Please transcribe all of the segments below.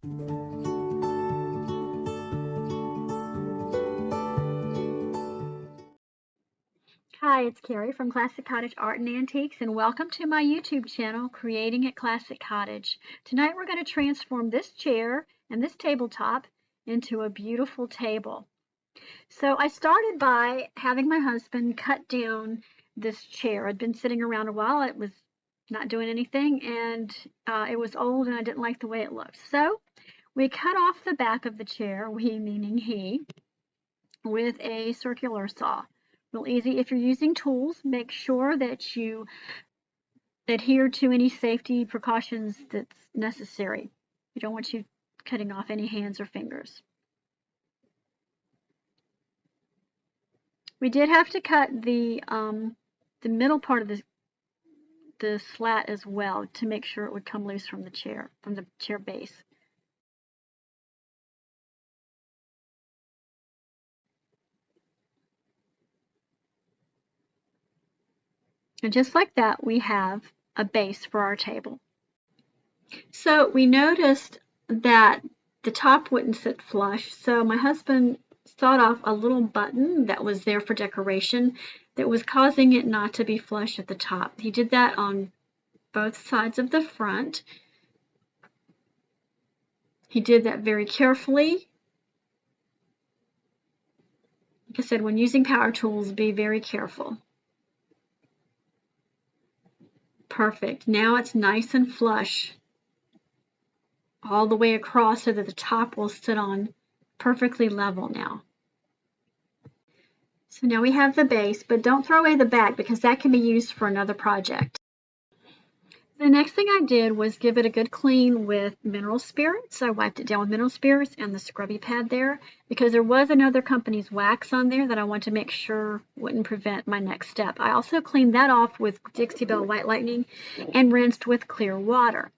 Hi, it's Carrie from Classic Cottage Art and Antiques, and welcome to my YouTube channel, Creating at Classic Cottage. Tonight we're going to transform this chair and this tabletop into a beautiful table. So I started by having my husband cut down this chair. It'd been sitting around a while. It was not doing anything, and it was old, and I didn't like the way it looked. So we cut off the back of the chair, we meaning he, with a circular saw. Real easy. If you're using tools, make sure that you adhere to any safety precautions that's necessary. We don't want you cutting off any hands or fingers. We did have to cut the middle part of the slat as well to make sure it would come loose from the chair base. And just like that, we have a base for our table. So we noticed that the top wouldn't sit flush, so my husband sawed off a little button that was there for decoration that was causing it not to be flush at the top. He did that on both sides of the front. He did that very carefully. Like I said, when using power tools, be very careful. Perfect. Now it's nice and flush all the way across so that the top will sit on perfectly level now. So now we have the base, but don't throw away the back because that can be used for another project. The next thing I did was give it a good clean with mineral spirits. I wiped it down with mineral spirits and the scrubby pad there because there was another company's wax on there that I wanted to make sure wouldn't prevent my next step. I also cleaned that off with Dixie Belle White Lightning and rinsed with clear water.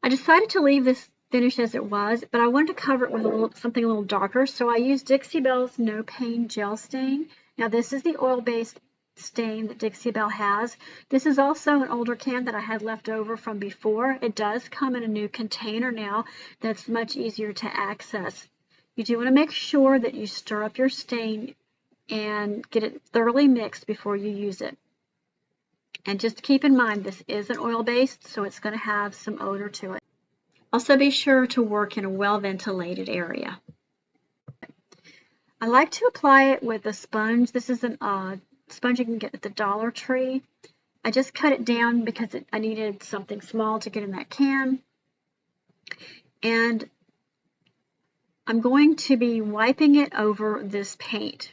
I decided to leave this finish as it was, but I wanted to cover it with something a little darker, so I used Dixie Belle's No Pain Gel Stain. Now this is the oil-based stain that Dixie Belle has. This is also an older can that I had left over from before. It does come in a new container now that's much easier to access. You do want to make sure that you stir up your stain and get it thoroughly mixed before you use it. And just keep in mind, this is an oil-based, so it's going to have some odor to it. Also be sure to work in a well-ventilated area. I like to apply it with a sponge. This is a sponge you can get at the Dollar Tree. I just cut it down because I needed something small to get in that can. And I'm going to be wiping it over this paint.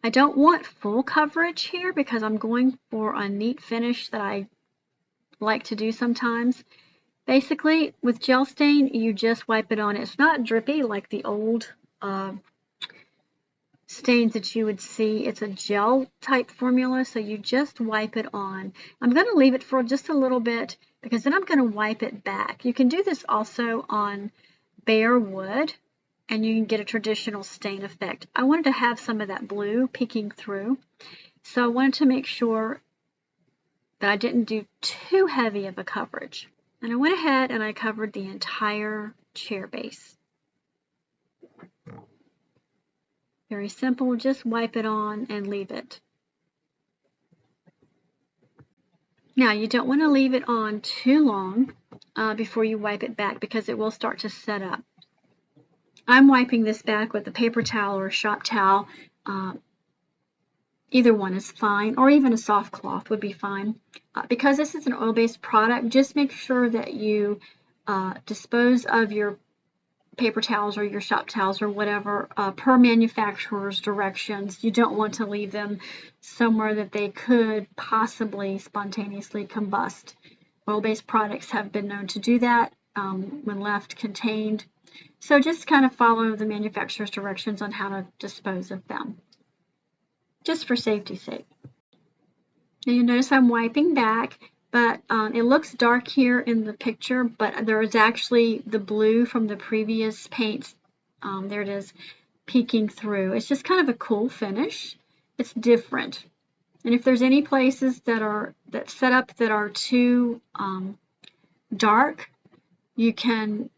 I don't want full coverage here because I'm going for a neat finish that I like to do sometimes. Basically, with gel stain, you just wipe it on. It's not drippy like the old stains that you would see. It's a gel type formula, so you just wipe it on. I'm going to leave it for just a little bit because then I'm going to wipe it back. You can do this also on bare wood and you can get a traditional stain effect. I wanted to have some of that blue peeking through, so I wanted to make sure that I didn't do too heavy of a coverage. And I went ahead and I covered the entire chair base. Very simple, just wipe it on and leave it. Now you don't want to leave it on too long before you wipe it back because it will start to set up. I'm wiping this back with a paper towel or a shop towel. Either one is fine, or even a soft cloth would be fine. Because this is an oil-based product, just make sure that you dispose of your paper towels or your shop towels or whatever per manufacturer's directions. You don't want to leave them somewhere that they could possibly spontaneously combust. Oil-based products have been known to do that when left contained. So just kind of follow the manufacturer's directions on how to dispose of them, just for safety's sake. Now you notice I'm wiping back, but it looks dark here in the picture, but there is actually the blue from the previous paints. There it is, peeking through. It's just kind of a cool finish. It's different. And if there's any places that set up that are too dark, you can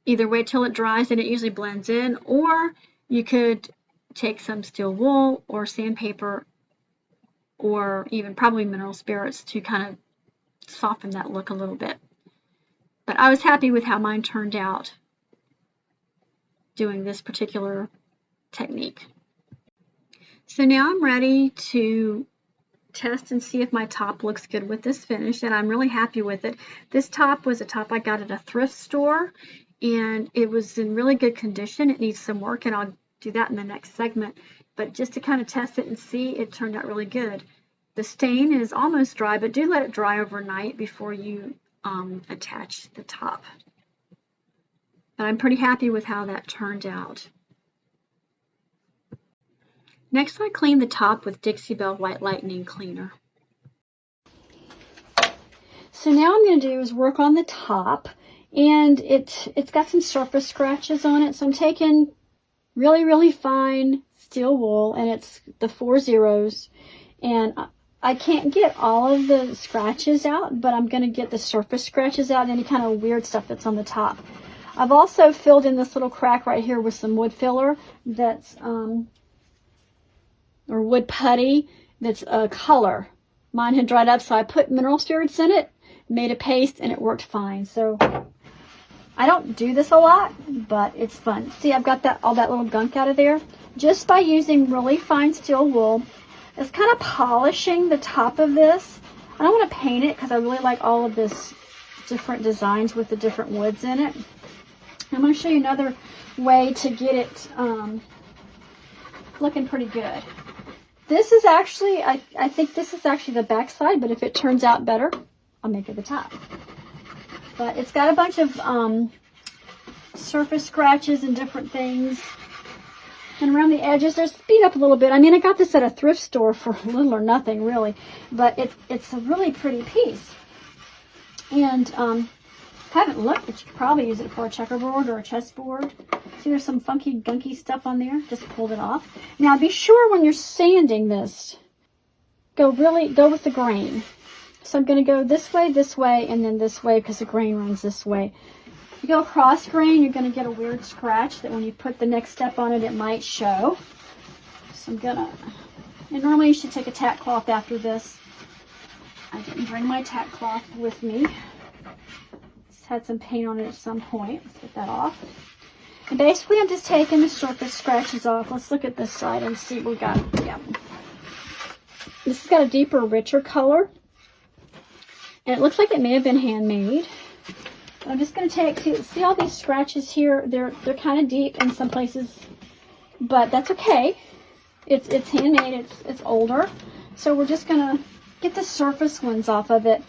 either wait till it dries and it usually blends in, or you could take some steel wool or sandpaper or even probably mineral spirits to kind of soften that look a little bit. But I was happy with how mine turned out doing this particular technique. So now I'm ready to test and see if my top looks good with this finish, and I'm really happy with it. This top was a top I got at a thrift store, and it was in really good condition. It needs some work, and I'll do that in the next segment. But just to kind of test it and see, it turned out really good. The stain is almost dry, but do let it dry overnight before you attach the top. But I'm pretty happy with how that turned out. Next, I cleaned the top with Dixie Belle White Lightning Cleaner. So now I'm going to do is work on the top, and it's got some surface scratches on it. So I'm taking really, really fine steel wool, and it's the 4 zeros, and I can't get all of the scratches out, but I'm going to get the surface scratches out and any kind of weird stuff that's on the top. I've also filled in this little crack right here with some wood filler that's or wood putty that's a color. Mine had dried up, so I put mineral spirits in it, made a paste, and it worked fine. So I don't do this a lot, but it's fun. See, I've got all that little gunk out of there just by using really fine steel wool. It's kind of polishing the top of this. I don't want to paint it because I really like all of this different designs with the different woods in it. I'm going to show you another way to get it looking pretty good. This is actually, I think this is actually the back side, but if it turns out better, I'll make it the top. But it's got a bunch of surface scratches and different things. And around the edges, they're speed up a little bit. I mean, I got this at a thrift store for little or nothing, really. But it's a really pretty piece. And haven't looked, but you could probably use it for a checkerboard or a chessboard. See, there's some funky, gunky stuff on there. Just pulled it off. Now, be sure when you're sanding this, go with the grain. So I'm going to go this way, and then this way because the grain runs this way. If you go cross grain, you're going to get a weird scratch that when you put the next step on it, it might show. So I'm going to, and normally you should take a tack cloth after this. I didn't bring my tack cloth with me. It's had some paint on it at some point. Let's get that off. And basically I'm just taking the surface scratches off. Let's look at this side and see what we got. Yeah. This has got a deeper, richer color. And it looks like it may have been handmade. But I'm just going to take, see all these scratches here? They're kind of deep in some places, but that's okay. It's handmade, it's older. So we're just going to get the surface ones off of it.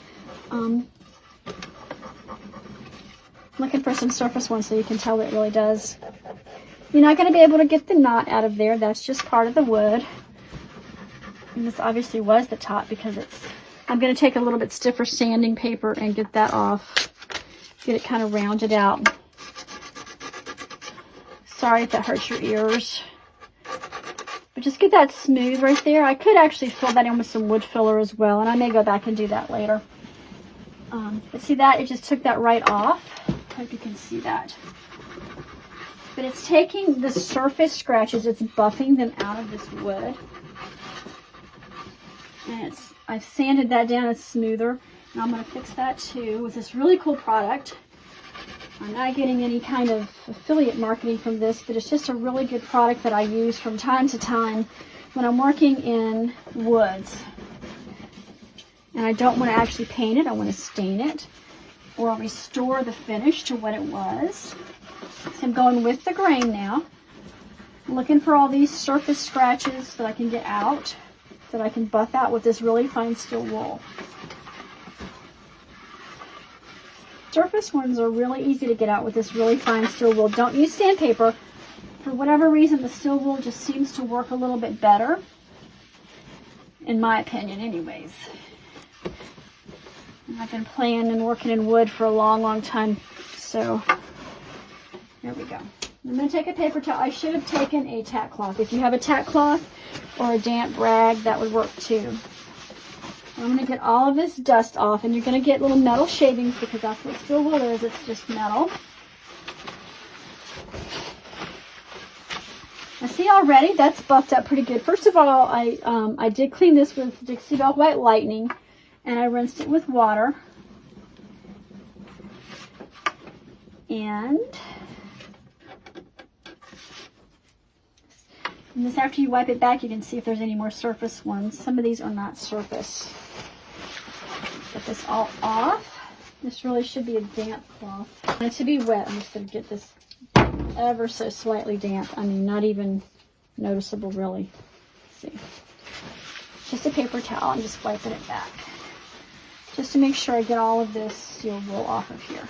Looking for some surface ones so you can tell what it really does. You're not going to be able to get the knot out of there. That's just part of the wood. And this obviously was the top because I'm going to take a little bit stiffer sanding paper and get that off. Get it kind of rounded out. Sorry if that hurts your ears. But just get that smooth right there. I could actually fill that in with some wood filler as well, and I may go back and do that later. But see that? It just took that right off. I hope you can see that. But it's taking the surface scratches, it's buffing them out of this wood. And I've sanded that down, it's smoother. And I'm going to fix that too with this really cool product. I'm not getting any kind of affiliate marketing from this, but it's just a really good product that I use from time to time when I'm working in woods. And I don't want to actually paint it, I want to stain it or restore the finish to what it was. So I'm going with the grain now. I'm looking for all these surface scratches that I can get out, that I can buff out with this really fine steel wool. Surface ones are really easy to get out with this really fine steel wool. Don't use sandpaper. For whatever reason, the steel wool just seems to work a little bit better, in my opinion anyways. And I've been playing and working in wood for a long, long time, so there we go. I'm going to take a paper towel. I should have taken a tack cloth. If you have a tack cloth or a damp rag, that would work too. I'm going to get all of this dust off, and you're going to get little metal shavings because that's what steel wool is. It's just metal. I see already that's buffed up pretty good. First of all, I did clean this with Dixie Belle White Lightning, and I rinsed it with water. And this, after you wipe it back, you can see if there's any more surface ones. Some of these are not surface. Get this all off. This really should be a damp cloth. And to be wet, I'm just going to get this ever so slightly damp. I mean, not even noticeable, really. Let's see. Just a paper towel. I'm just wiping it back. Just to make sure I get all of this steel wool off of here.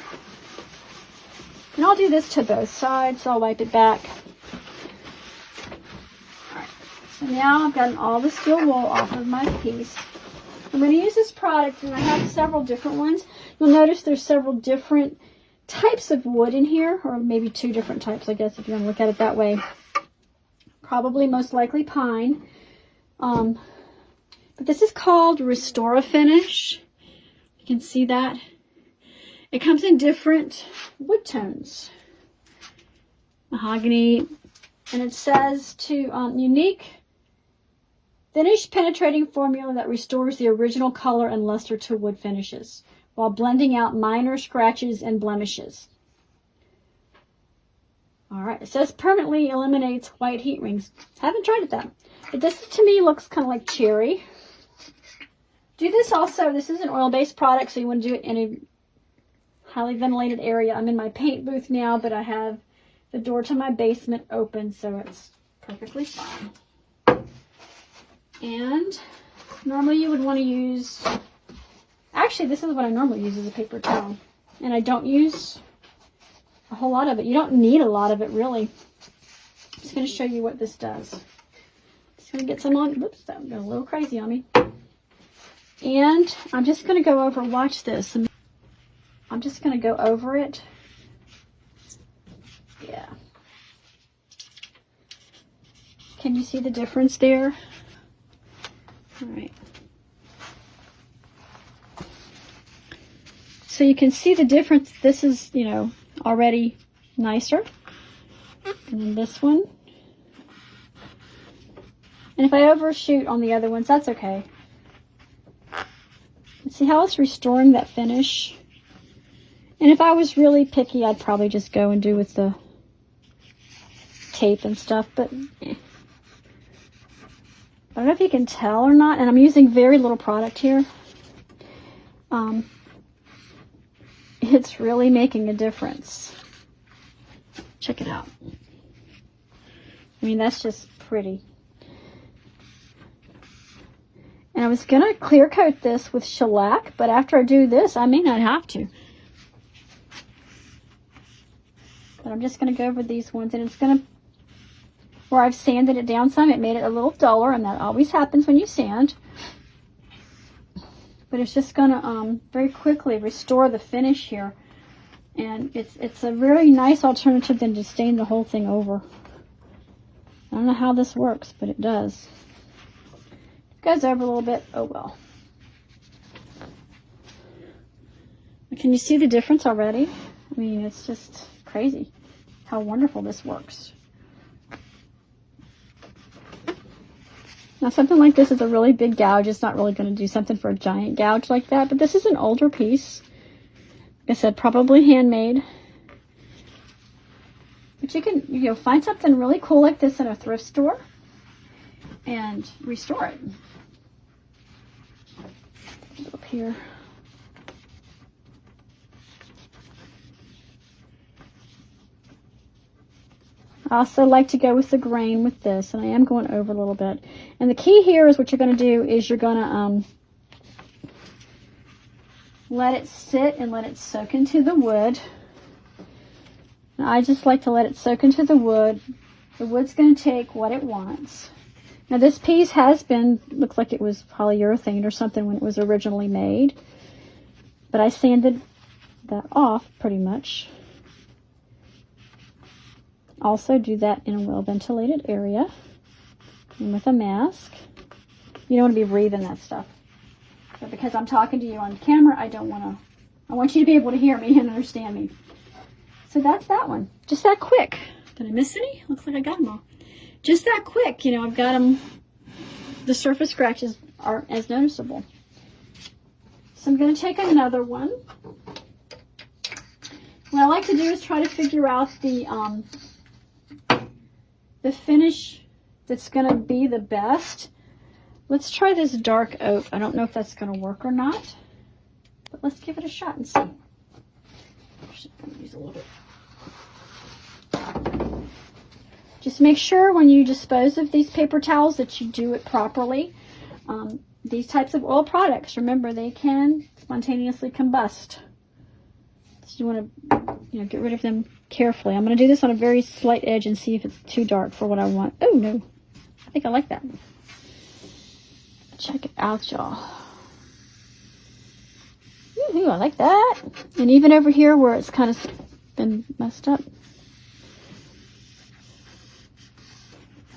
And I'll do this to both sides, so I'll wipe it back. Alright, so now I've gotten all the steel wool off of my piece. I'm going to use this product, and I have several different ones. You'll notice there's several different types of wood in here, or maybe 2 different types, I guess, if you want to look at it that way. Probably most likely pine. But this is called Restore Finish. You can see that. It comes in different wood tones. Mahogany, and it says to unique finish penetrating formula that restores the original color and luster to wood finishes while blending out minor scratches and blemishes. All right, it says permanently eliminates white heat rings. Haven't tried it though. But this to me looks kind of like cherry. Do this also. This is an oil-based product, so you want to do it in a highly ventilated area. I'm in my paint booth now, but I have the door to my basement open, so it's perfectly fine. And normally you would want to use, actually this is what I normally use as a paper towel. And I don't use a whole lot of it. You don't need a lot of it, really. I'm just going to show you what this does. Just going to get some on. Whoops, that got a little crazy on me. And I'm just going to go over, watch this. I'm just going to go over it. Yeah. Can you see the difference there? All right. So you can see the difference. This is, you know, already nicer. And then this one. And if I overshoot on the other ones, that's okay. See how it's restoring that finish? And if I was really picky, I'd probably just go and do with the tape and stuff, but I don't know if you can tell or not, and I'm using very little product here. It's really making a difference. Check it out. I mean, that's just pretty. And I was going to clear coat this with shellac, but after I do this, I may not have to. But I'm just going to go over these ones, and it's going to, where I've sanded it down some, it made it a little duller, and that always happens when you sand. But it's just going to very quickly restore the finish here. And it's a very nice alternative than to stain the whole thing over. I don't know how this works, but it does. It goes over a little bit. Oh well. Can you see the difference already? I mean, it's just crazy how wonderful this works. Now, something like this is a really big gouge. It's not really going to do something for a giant gouge like that, but this is an older piece. Like I said, probably handmade. But you can, you know, find something really cool like this in a thrift store and restore it. Up here. I also like to go with the grain with this, and I am going over a little bit. And the key here is what you're going to do is you're going to let it sit and let it soak into the wood. And I just like to let it soak into the wood. The wood's going to take what it wants. Now this piece has been, looks like it was polyurethane or something when it was originally made. But I sanded that off pretty much. Also do that in a well-ventilated area and with a mask. You don't want to be breathing that stuff. But because I'm talking to you on camera, I want you to be able to hear me and understand me. So that's that one. Just that quick. Did I miss any? Looks like I got them all. Just that quick, you know, I've got them. The surface scratches aren't as noticeable. So I'm going to take another one. What I like to do is try to figure out the finish that's going to be the best. Let's try this dark oak. I don't know if that's going to work or not, but let's give it a shot and see. Actually, I'm going to use a little bit. Just make sure when you dispose of these paper towels that you do it properly. These types of oil products, remember, they can spontaneously combust. So you want to, you know, get rid of them carefully. I'm going to do this on a very slight edge and see if it's too dark for what I want. Oh, no. I think I like that. Check it out, y'all. Ooh, I like that. And even over here where it's kind of been messed up.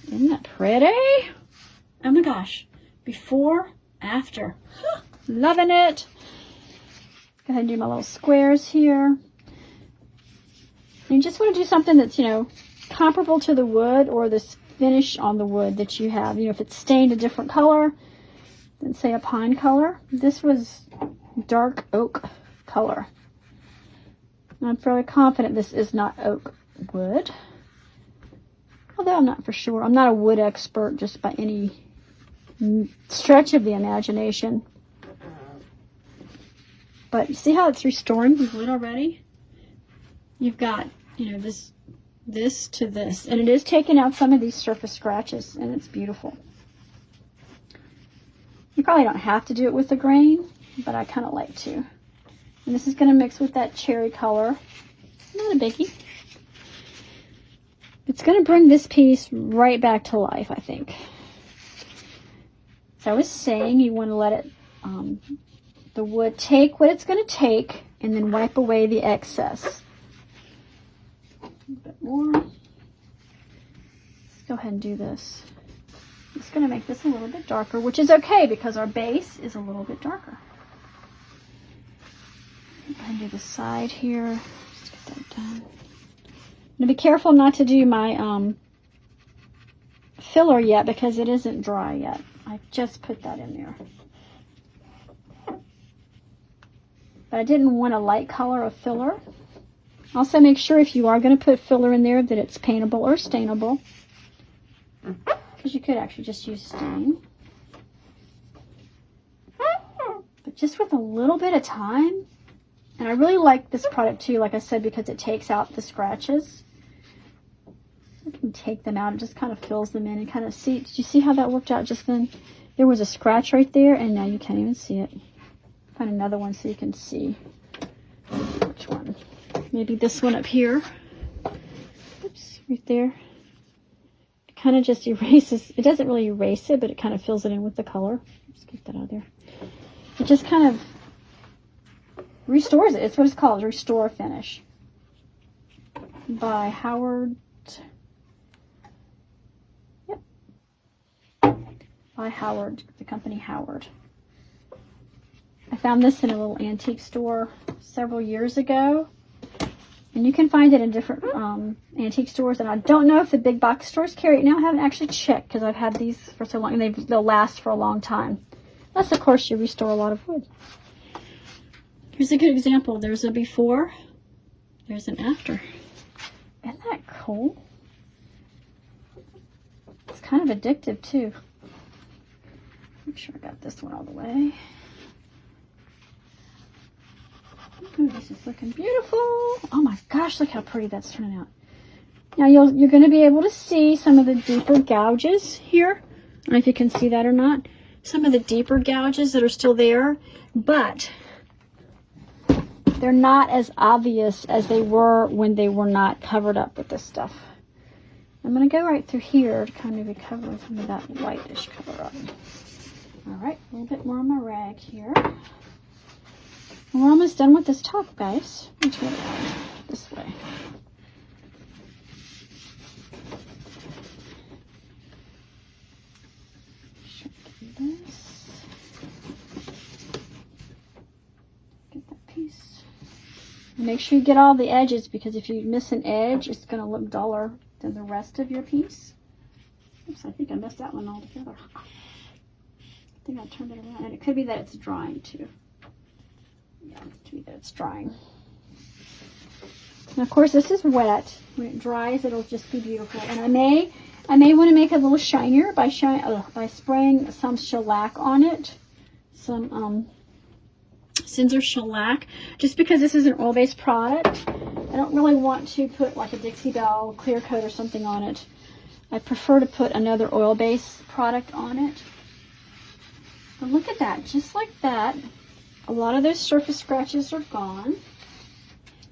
Isn't that pretty? Oh my gosh. Before, after. Loving it. Go ahead and do my little squares here. You just want to do something that's, you know, comparable to the wood or this finish on the wood that you have. You know, if it's stained a different color than, say, a pine color. This was dark oak color. I'm fairly confident this is not oak wood. Although I'm not for sure. I'm not a wood expert just by any stretch of the imagination. But you see how it's restoring the wood already? You've got, you know, this to this. And it is taking out some of these surface scratches, and it's beautiful. You probably don't have to do it with the grain, but I kind of like to. And this is going to mix with that cherry color. Not a biggie. It's going to bring this piece right back to life, I think. So I was saying you want to let it, the wood take what it's going to take and then wipe away the excess. A bit more. Let's go ahead and do this. It's going to make this a little bit darker, which is okay because our base is a little bit darker. Go ahead and do the side here. Just get that done. Now be careful not to do my filler yet because it isn't dry yet. I just put that in there. But I didn't want a light color of filler. Also make sure if you are going to put filler in there that it's paintable or stainable. Because you could actually just use stain. But just with a little bit of time. And I really like this product too, like I said, because it takes out the scratches. You can take them out. It just kind of fills them in and kind of see. Did you see how that worked out just then? There was a scratch right there, and now you can't even see it. Find another one so you can see which one. Maybe this one up here. Oops, right there. It kind of just erases. It doesn't really erase it, but it kind of fills it in with the color. Let's get that out of there. It just kind of restores it. It's what it's called, Restore Finish. By Howard. Yep. By Howard, the company Howard. I found this in a little antique store several years ago. And you can find it in different antique stores. And I don't know if the big box stores carry it now. I haven't actually checked because I've had these for so long. And they'll last for a long time. Unless, of course, you restore a lot of wood. Here's a good example. There's a before. There's an after. Isn't that cool? It's kind of addictive, too. Make sure I got this one all the way. Ooh, this is looking beautiful. Oh my gosh, look how pretty that's turning out. Now you're going to be able to see some of the deeper gouges here. I don't know if you can see that or not. Some of the deeper gouges that are still there, but they're not as obvious as they were when they were not covered up with this stuff. I'm going to go right through here to kind of maybe cover some of that whitish color up. All right, a little bit more on my rag here. We're almost done with this top, guys. Let's turn it this way. This. Make sure you get all the edges, because if you miss an edge, it's going to look duller than the rest of your piece. Oops, I think I messed that one all together. I think I turned it around, and it could be that it's drying too. Yeah, it could be that it's drying. And of course, this is wet. When it dries, it'll just be beautiful. And I may want to make it a little shinier by spraying some shellac on it, some Cinzer shellac, just because this is an oil-based product. I don't really want to put like a Dixie Belle clear coat or something on it. I prefer to put another oil-based product on it. But look at that, just like that. A lot of those surface scratches are gone.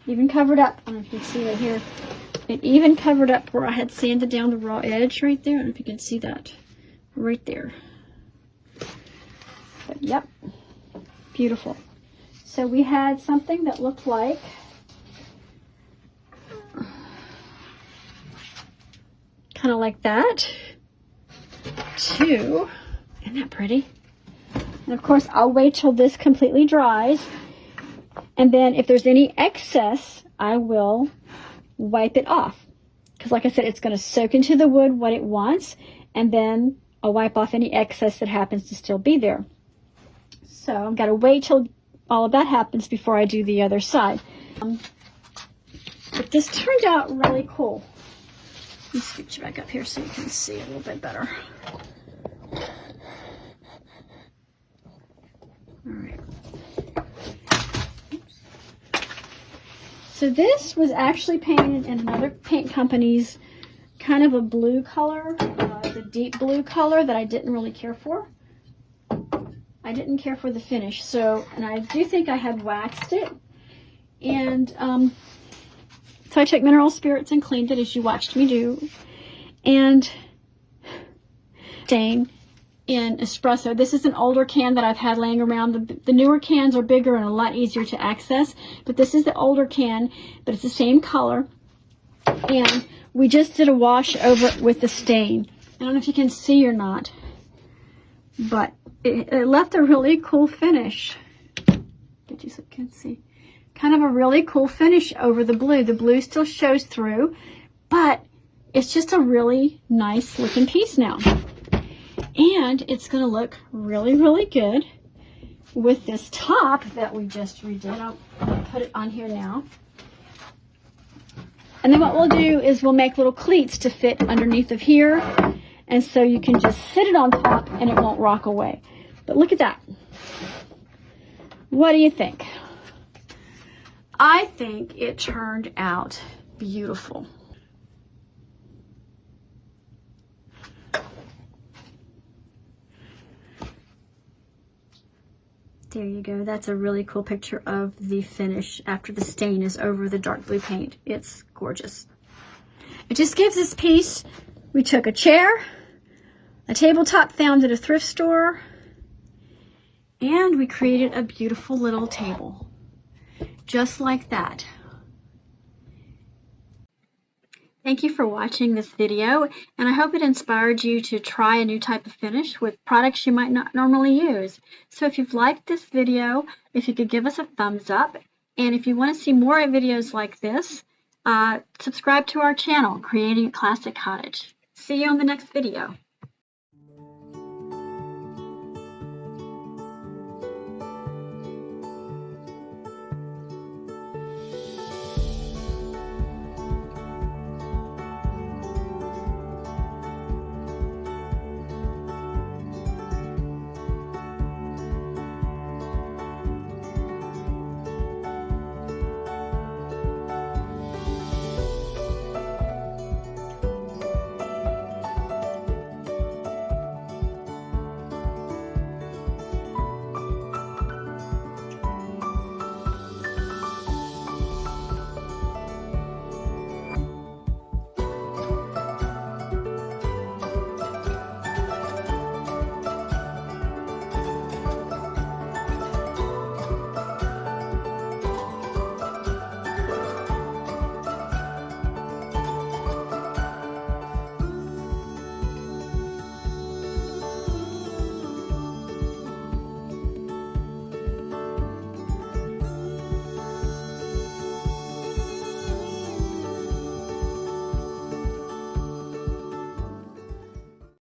Even covered up, I don't know if you can see right here. It even covered up where I had sanded down the raw edge right there. I don't know if you can see that right there. But yep, beautiful. So we had something that looked like kind of like that too. Isn't that pretty? And of course, I'll wait till this completely dries. And then if there's any excess, I will wipe it off. Because like I said, it's going to soak into the wood what it wants. And then I'll wipe off any excess that happens to still be there. So I've got to wait till all of that happens before I do the other side. But this turned out really cool. Let me switch back up here so you can see a little bit better. All right. So this was actually painted in another paint company's kind of a blue color. It's a deep blue color that I didn't really care for. I didn't care for the finish. So, and I do think I had waxed it. And so I took mineral spirits and cleaned it as you watched me do. And stain in Espresso. This is an older can that I've had laying around. The newer cans are bigger and a lot easier to access, but this is the older can, but it's the same color. And we just did a wash over it with the stain. I don't know if you can see or not, but it left a really cool finish. Get you so you can see. Kind of a really cool finish over the blue. The blue still shows through, but it's just a really nice looking piece now. And it's going to look really, really good with this top that we just redid. I'll put it on here now. And then what we'll do is we'll make little cleats to fit underneath of here. And so you can just sit it on top and it won't rock away. But look at that. What do you think? I think it turned out beautiful. There you go. That's a really cool picture of the finish after the stain is over the dark blue paint. It's gorgeous. It just gives this piece, we took a chair, a tabletop found at a thrift store, and we created a beautiful little table. Just like that. Thank you for watching this video, and I hope it inspired you to try a new type of finish with products you might not normally use. So if you've liked this video, if you could give us a thumbs up, and if you want to see more videos like this, subscribe to our channel, Creating a Classic Cottage. See you on the next video.